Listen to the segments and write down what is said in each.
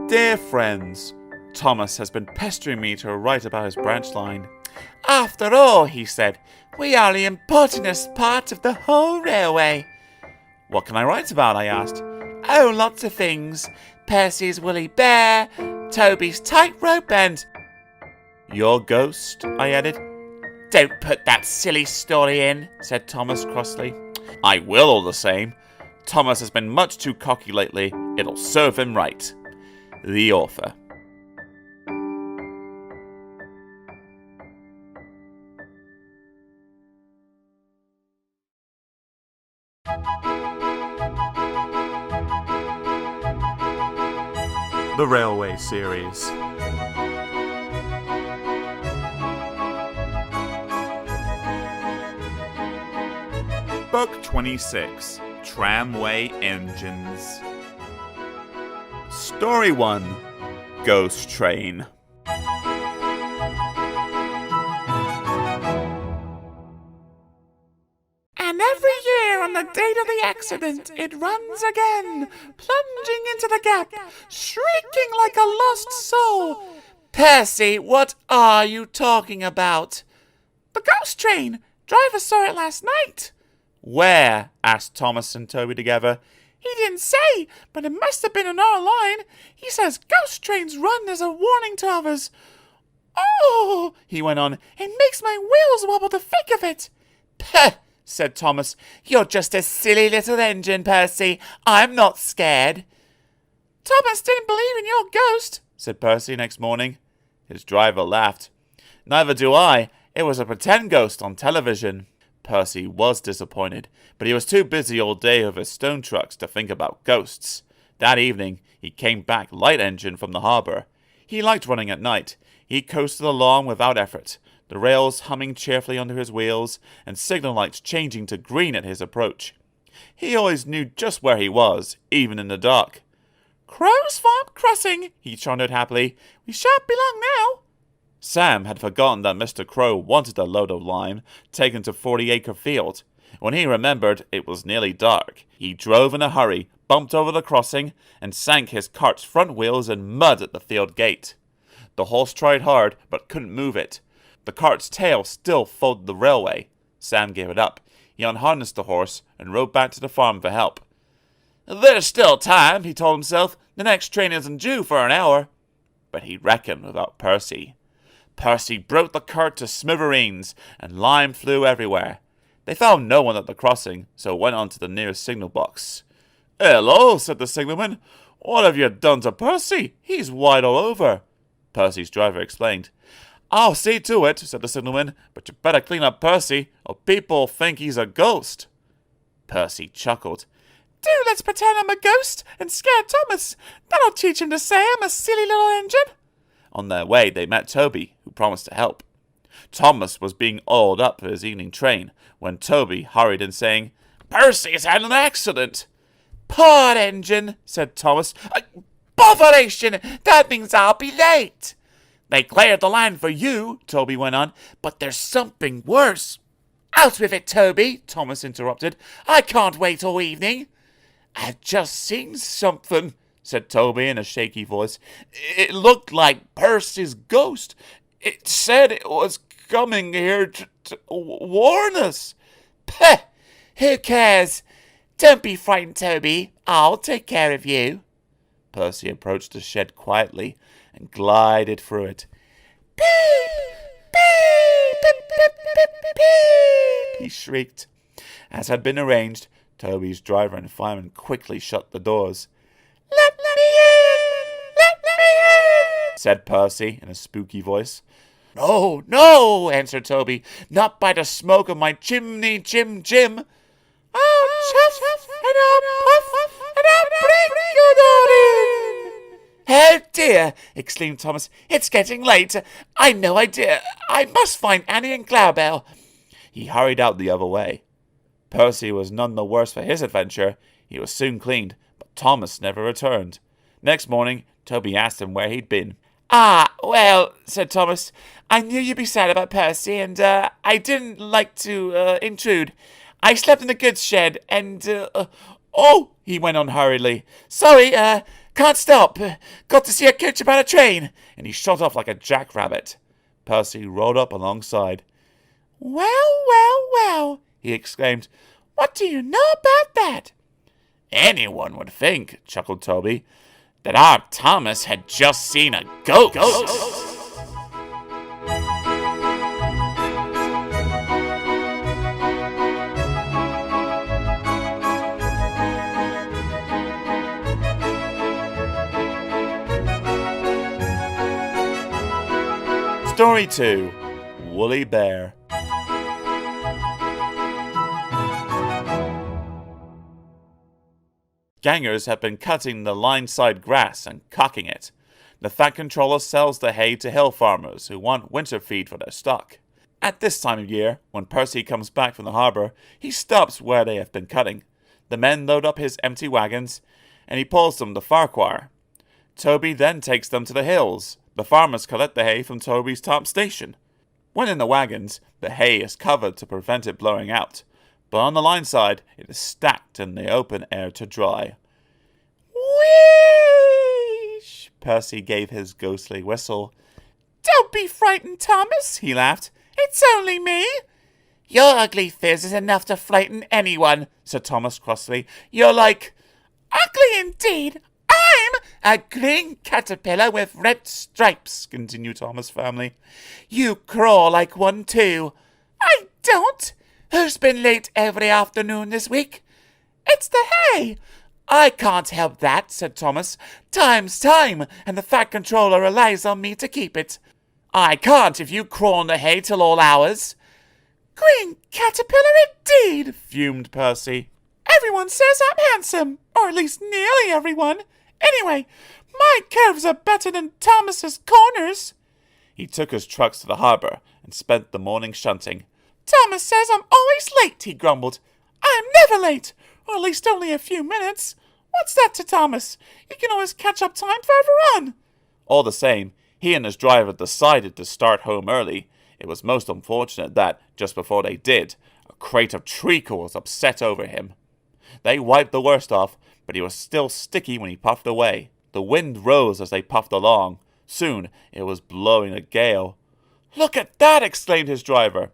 Dear friends, Thomas has been pestering me to write about his branch line. After all, he said, we are the importantest part of the whole railway. What can I write about? I asked. Oh, lots of things. Percy's woolly bear, Toby's tightrope, and your ghost, I added. Don't put that silly story in, said Thomas crossly. I will all the same. Thomas has been much too cocky lately. It'll serve him right. The author. The Railway Series. Book 26, Tramway Engines. Story 1, Ghost Train. And every year on the date of the accident, it runs again, plunging into the gap, shrieking like a lost soul. Percy, what are you talking about? The ghost train. Driver saw it last night. Where? Asked Thomas and Toby together. He didn't say, but it must have been on our line. He says ghost trains run as a warning to others. Oh, he went on, it makes my wheels wobble to think of it. Peh, said Thomas. You're just a silly little engine, Percy. I'm not scared. Thomas didn't believe in your ghost, said Percy next morning. His driver laughed. Neither do I. It was a pretend ghost on television. Percy was disappointed, but he was too busy all day with his stone trucks to think about ghosts. That evening, he came back light engine from the harbour. He liked running at night. He coasted along without effort, the rails humming cheerfully under his wheels, and signal lights changing to green at his approach. He always knew just where he was, even in the dark. Crow's Farm Crossing, he chanted happily. We shan't be long now. Sam had forgotten that Mr. Crow wanted a load of lime taken to 40-acre field. When he remembered it was nearly dark, he drove in a hurry, bumped over the crossing, and sank his cart's front wheels in mud at the field gate. The horse tried hard, but couldn't move it. The cart's tail still followed the railway. Sam gave it up. He unharnessed the horse and rode back to the farm for help. There's still time, he told himself. The next train isn't due for an hour. But he reckoned without Percy. Percy broke the cart to smithereens, and lime flew everywhere. They found no one at the crossing, so went on to the nearest signal box. Hello, said the signalman. What have you done to Percy? He's white all over. Percy's driver explained. I'll see to it, said the signalman, but you better clean up Percy, or people think he's a ghost. Percy chuckled. Do let's pretend I'm a ghost and scare Thomas. That'll teach him to say I'm a silly little engine. On their way, they met Toby, who promised to help. Thomas was being oiled up for his evening train when Toby hurried in saying, Percy's had an accident. Poor engine, said Thomas. Botheration! That means I'll be late. They cleared the line for you, Toby went on, but there's something worse. Out with it, Toby, Thomas interrupted. I can't wait all evening. I've just seen something, said Toby in a shaky voice. It looked like Percy's ghost. It said it was coming here to warn us. Peh! Who cares? Don't be frightened, Toby. I'll take care of you. Percy approached the shed quietly and glided through it. Beep! Beep! Beep! Beep! Beep! Beep! He shrieked. As had been arranged, Toby's driver and fireman quickly shut the doors. Let me in! Let me in! Said Percy in a spooky voice. No, no, answered Toby. Not by the smoke of my chimney, Jim. I'll chuff and I'll puff and I'll bring you in. Oh dear, exclaimed Thomas. It's getting late. I've no idea. I must find Annie and Clarabelle. He hurried out the other way. Percy was none the worse for his adventure. He was soon cleaned, but Thomas never returned. Next morning, Toby asked him where he'd been. "Ah, well," said Thomas, "I knew you'd be sad about Percy, and I didn't like to intrude. I slept in the goods shed, and oh," he went on hurriedly. "Sorry, can't stop. Got to see a coach about a train." And he shot off like a jackrabbit. Percy rolled up alongside. "Well, well, well," he exclaimed. "What do you know about that?" "Anyone would think," chuckled Toby, "that our Thomas had just seen a ghost." Story 2. Woolly Bear. Gangers have been cutting the line-side grass and cocking it. The fat controller sells the hay to hill farmers who want winter feed for their stock. At this time of year, when Percy comes back from the harbour, he stops where they have been cutting. The men load up his empty wagons, and he pulls them to Ffarquhar. Toby then takes them to the hills. The farmers collect the hay from Toby's top station. When in the wagons, the hay is covered to prevent it blowing out, but on the line side, it is stacked in the open air to dry. "Wheesh!" Percy gave his ghostly whistle. "Don't be frightened, Thomas," he laughed. "It's only me." "Your ugly phiz is enough to frighten anyone," said Thomas crossly. "You're like—" "Ugly indeed! I'm a green caterpillar with red stripes," continued Thomas firmly. "You crawl like one too." "I don't. Who's been late every afternoon this week?" "It's the hay." "I can't help that," said Thomas. "Time's time, and the fat controller relies on me to keep it. I can't if you crawl in the hay till all hours." "Green caterpillar indeed," fumed Percy. "Everyone says I'm handsome, or at least nearly everyone. Anyway, my curves are better than Thomas's corners." He took his trucks to the harbour and spent the morning shunting. "Thomas says I'm always late," he grumbled. "I'm never late, or at least only a few minutes. What's that to Thomas? He can always catch up time further on." All the same, he and his driver decided to start home early. It was most unfortunate that, just before they did, a crate of treacle was upset over him. They wiped the worst off, but he was still sticky when he puffed away. The wind rose as they puffed along. Soon it was blowing a gale. "Look at that!" exclaimed his driver.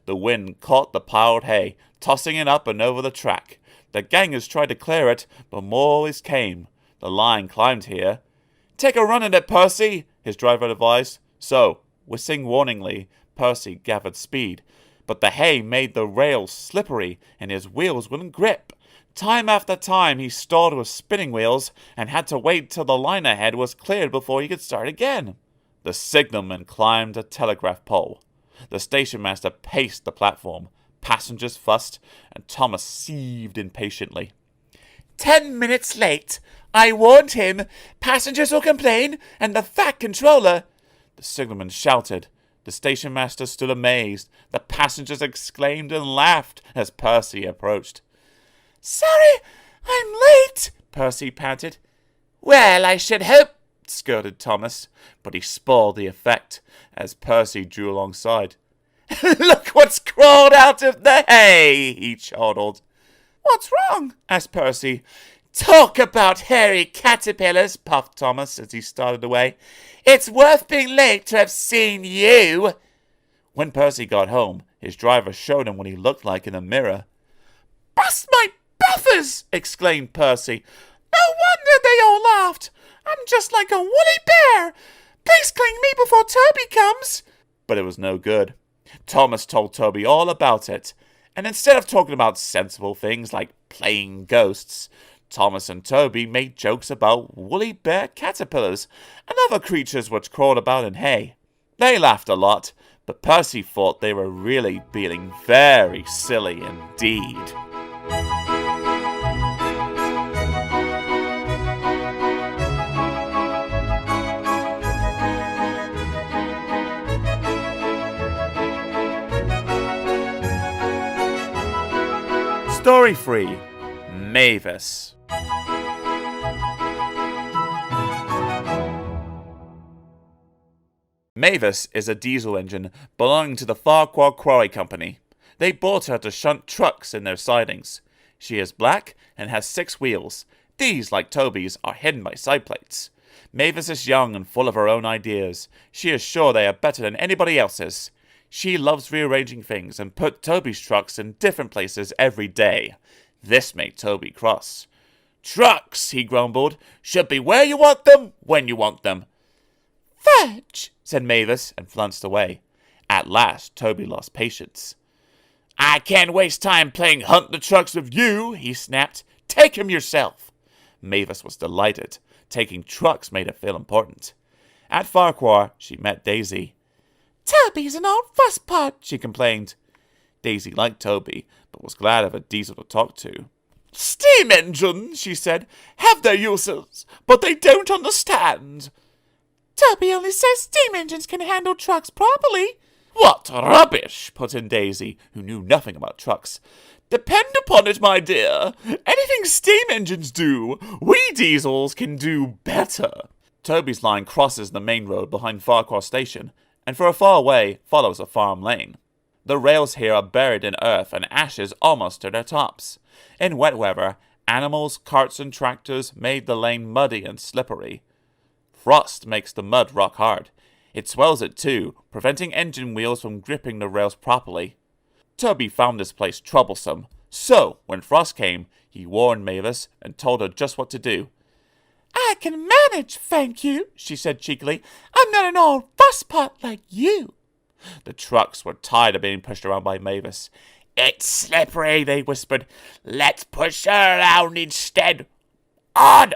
The wind caught the piled hay, tossing it up and over the track. The gangers tried to clear it, but more always came. The line climbed here. "Take a run at it, Percy," his driver advised. So, whistling warningly, Percy gathered speed. But the hay made the rails slippery, and his wheels wouldn't grip. Time after time he stalled with spinning wheels, and had to wait till the line ahead was cleared before he could start again. The signalman climbed a telegraph pole. The station master paced the platform. Passengers fussed, and Thomas seethed impatiently. 10 minutes late. I warned him. Passengers will complain, and the fat controller—" The signalman shouted. The station master stood amazed. The passengers exclaimed and laughed as Percy approached. "Sorry, I'm late," Percy panted. "Well, I should hope," skirted Thomas, but he spoiled the effect as Percy drew alongside. "Look what's crawled out of the hay," he chortled. "What's wrong?" asked Percy. "Talk about hairy caterpillars," puffed Thomas as he started away. "It's worth being late to have seen you." When Percy got home, his driver showed him what he looked like in a mirror. "Bust my buffers!" exclaimed Percy. "No wonder they all laughed. I'm just like a woolly bear. Please clean me before Toby comes." But it was no good. Thomas told Toby all about it, and instead of talking about sensible things like playing ghosts, Thomas and Toby made jokes about woolly bear caterpillars and other creatures which crawled about in hay. They laughed a lot, but Percy thought they were really being very silly indeed. Story 3. Mavis. Mavis is a diesel engine belonging to the Ffarquhar Quarry Company. They bought her to shunt trucks in their sidings. She is black and has 6 wheels. These, like Toby's, are hidden by side plates. Mavis is young and full of her own ideas. She is sure they are better than anybody else's. She loves rearranging things and put Toby's trucks in different places every day. This made Toby cross. "Trucks," he grumbled, "should be where you want them, when you want them." "Fudge," said Mavis, and flounced away. At last, Toby lost patience. "I can't waste time playing hunt the trucks with you," he snapped. "Take him yourself." Mavis was delighted. Taking trucks made her feel important. At Farquhar, she met Daisy. "Toby's an old fusspot," she complained. Daisy liked Toby, but was glad of a diesel to talk to. "Steam engines," she said, "have their uses, but they don't understand." "Toby only says steam engines can handle trucks properly." "What rubbish," put in Daisy, who knew nothing about trucks. "Depend upon it, my dear. Anything steam engines do, we diesels can do better." Toby's line crosses the main road behind Farquhar Station, and for a far away follows a farm lane. The rails here are buried in earth and ashes almost to their tops. In wet weather, animals, carts, and tractors made the lane muddy and slippery. Frost makes the mud rock hard. It swells it too, preventing engine wheels from gripping the rails properly. Toby found this place troublesome, so when frost came, he warned Mavis and told her just what to do. "I can manage, thank you," she said cheekily. "I'm not an old fusspot like you." The trucks were tired of being pushed around by Mavis. "It's slippery," they whispered. "Let's push her around instead." On,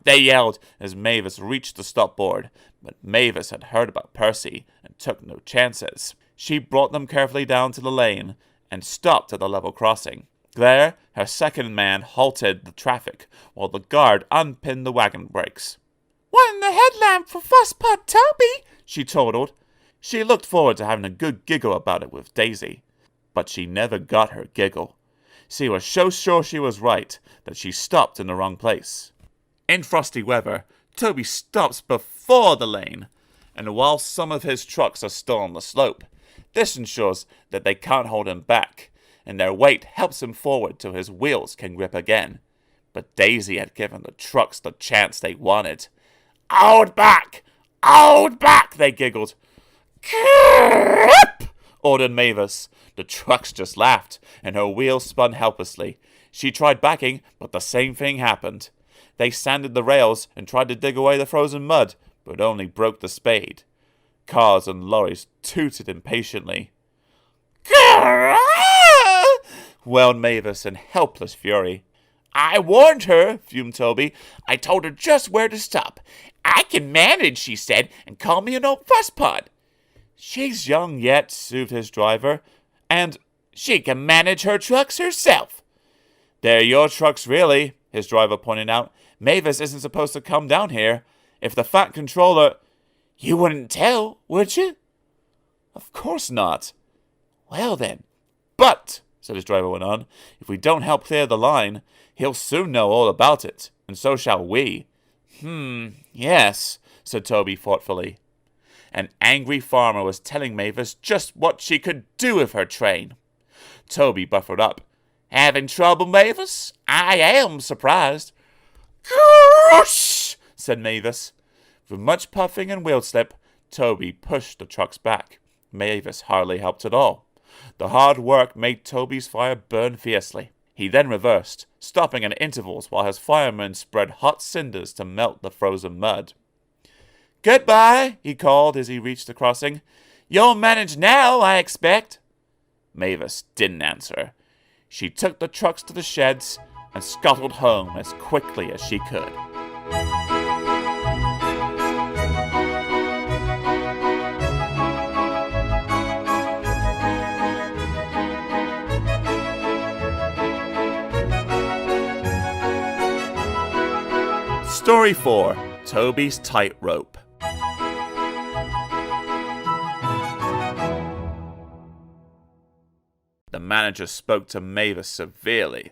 they yelled as Mavis reached the stopboard. But Mavis had heard about Percy and took no chances. She brought them carefully down to the lane and stopped at the level crossing. There, her second man halted the traffic while the guard unpinned the wagon brakes. "One in the headlamp for fusspot Toby," she chortled. She looked forward to having a good giggle about it with Daisy. But she never got her giggle. She was so sure she was right that she stopped in the wrong place. In frosty weather, Toby stops before the lane, and while some of his trucks are still on the slope, this ensures that they can't hold him back, and their weight helps him forward till his wheels can grip again. But Daisy had given the trucks the chance they wanted. "Hold back! Hold back!" they giggled. "Grip!" ordered Mavis. The trucks just laughed, and her wheels spun helplessly. She tried backing, but the same thing happened. They sanded the rails and tried to dig away the frozen mud, but only broke the spade. Cars and lorries tooted impatiently. Wailed Mavis in helpless fury. "I warned her," fumed Toby. "I told her just where to stop. I can manage," she said, "and call me an old fusspot." "She's young yet," soothed his driver, "and she can manage her trucks herself." "They're your trucks, really," his driver pointed out. "Mavis isn't supposed to come down here. If the fat controller—" "You wouldn't tell, would you?" "Of course not." "Well then, but," said his driver went on, "if we don't help clear the line, he'll soon know all about it, and so shall we." Yes," said Toby thoughtfully. An angry farmer was telling Mavis just what she could do with her train. Toby buffered up. "Having trouble, Mavis? I am surprised." "Croosh!" said Mavis. With much puffing and wheel slip, Toby pushed the trucks back. Mavis hardly helped at all. The hard work made Toby's fire burn fiercely. He then reversed, stopping at intervals while his firemen spread hot cinders to melt the frozen mud. "Goodbye," he called as he reached the crossing. "You'll manage now, I expect." Mavis didn't answer. She took the trucks to the sheds and scuttled home as quickly as she could. Story 4. Toby's Tightrope. The manager spoke to Mavis severely.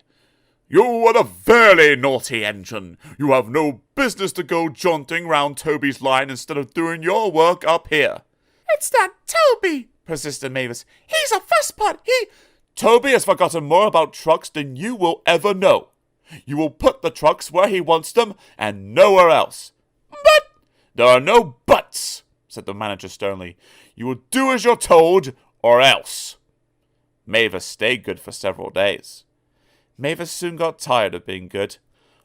"You are a very naughty engine. You have no business to go jaunting round Toby's line instead of doing your work up here." "It's not Toby," persisted Mavis. "He's a fusspot. Toby has forgotten more about trucks than you will ever know. You will put the trucks where he wants them and nowhere else." "But—" "There are no buts," said the manager sternly. "You will do as you're told, or else." Mavis stayed good for several days. Mavis soon got tired of being good.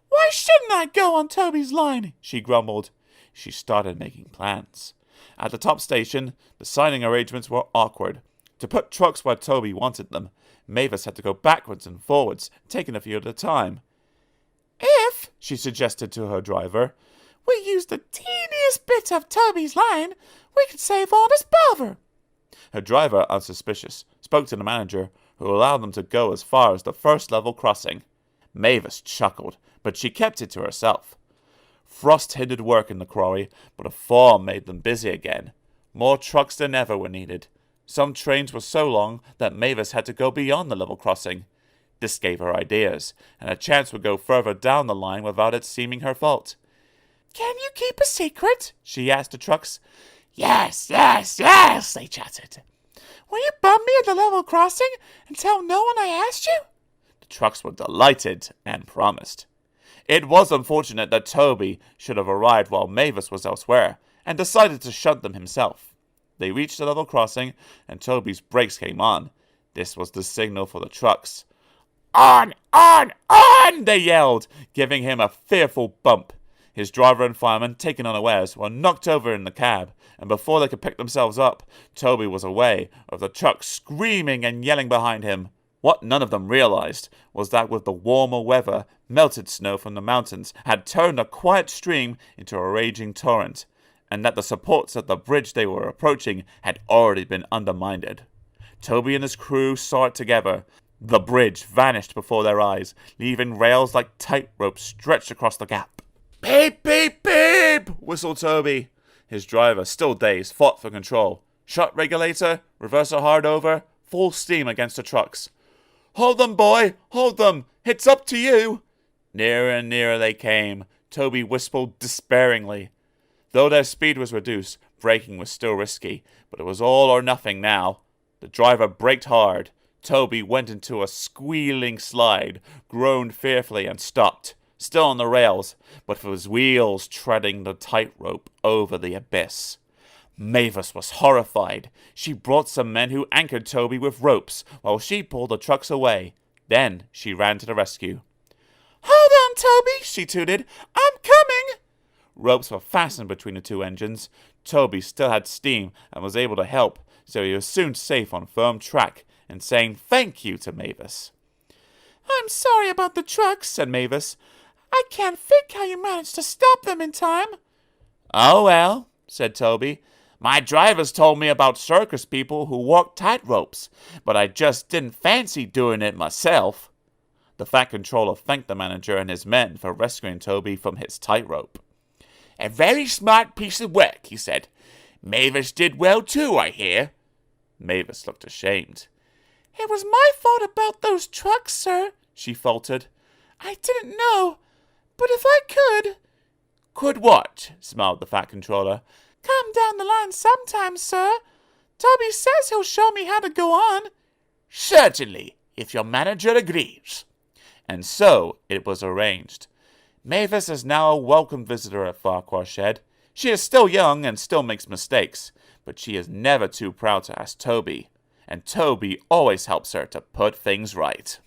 "Why shouldn't I go on Toby's line?" she grumbled. She started making plans. At the top station, the signing arrangements were awkward. To put trucks where Toby wanted them, Mavis had to go backwards and forwards, taking a few at a time. "If," she suggested to her driver, "we use the teeniest bit of Toby's line, we could save all this bother." Her driver, unsuspicious, spoke to the manager, who allowed them to go as far as the first level crossing. Mavis chuckled, but she kept it to herself. Frost hindered work in the quarry, but a fall made them busy again. More trucks than ever were needed. Some trains were so long that Mavis had to go beyond the level crossing. This gave her ideas, and a chance would go further down the line without it seeming her fault. "Can you keep a secret?" she asked the trucks. Yes, they chattered. "Will you bump me at the level crossing and tell no one I asked you?" The trucks were delighted and promised. It was unfortunate that Toby should have arrived while Mavis was elsewhere, and decided to shunt them himself. They reached the level crossing, and Toby's brakes came on. This was the signal for the trucks. "On! On! On!" they yelled, giving him a fearful bump. His driver and fireman, taken unawares, were knocked over in the cab, and before they could pick themselves up, Toby was away, with the truck screaming and yelling behind him. What none of them realized was that with the warmer weather, melted snow from the mountains had turned a quiet stream into a raging torrent, and that the supports of the bridge they were approaching had already been undermined. Toby and his crew saw it together. The bridge vanished before their eyes, leaving rails like tightrope stretched across the gap. "Beep, beep, beep!" whistled Toby. His driver, still dazed, fought for control. Shut regulator, reverser hard over, full steam against the trucks. "Hold them, boy! Hold them! It's up to you!" Nearer and nearer they came. Toby whistled despairingly. Though their speed was reduced, braking was still risky, but it was all or nothing now. The driver braked hard. Toby went into a squealing slide, groaned fearfully, and stopped, still on the rails, but with his wheels treading the tightrope over the abyss. Mavis was horrified. She brought some men who anchored Toby with ropes, while she pulled the trucks away. Then she ran to the rescue. "Hold on, Toby," she tooted. "I'm coming." Ropes were fastened between the two engines. Toby still had steam and was able to help, so he was soon safe on firm track and saying thank you to Mavis. "I'm sorry about the trucks," said Mavis. "I can't think how you managed to stop them in time." "Oh well," said Toby. "My drivers told me about circus people who walk tightropes, but I just didn't fancy doing it myself." The Fat Controller thanked the manager and his men for rescuing Toby from his tightrope. "A very smart piece of work," he said. "Mavis did well too, I hear." Mavis looked ashamed. "It was my fault about those trucks, sir," she faltered. "I didn't know, but if I could—" "Could what?" smiled the Fat Controller. "Come down the line sometime, sir. Toby says he'll show me how to go on." "Certainly, if your manager agrees." And so it was arranged. Mavis is now a welcome visitor at Farquhar Shed. She is still young and still makes mistakes, but she is never too proud to ask Toby, and Toby always helps her to put things right.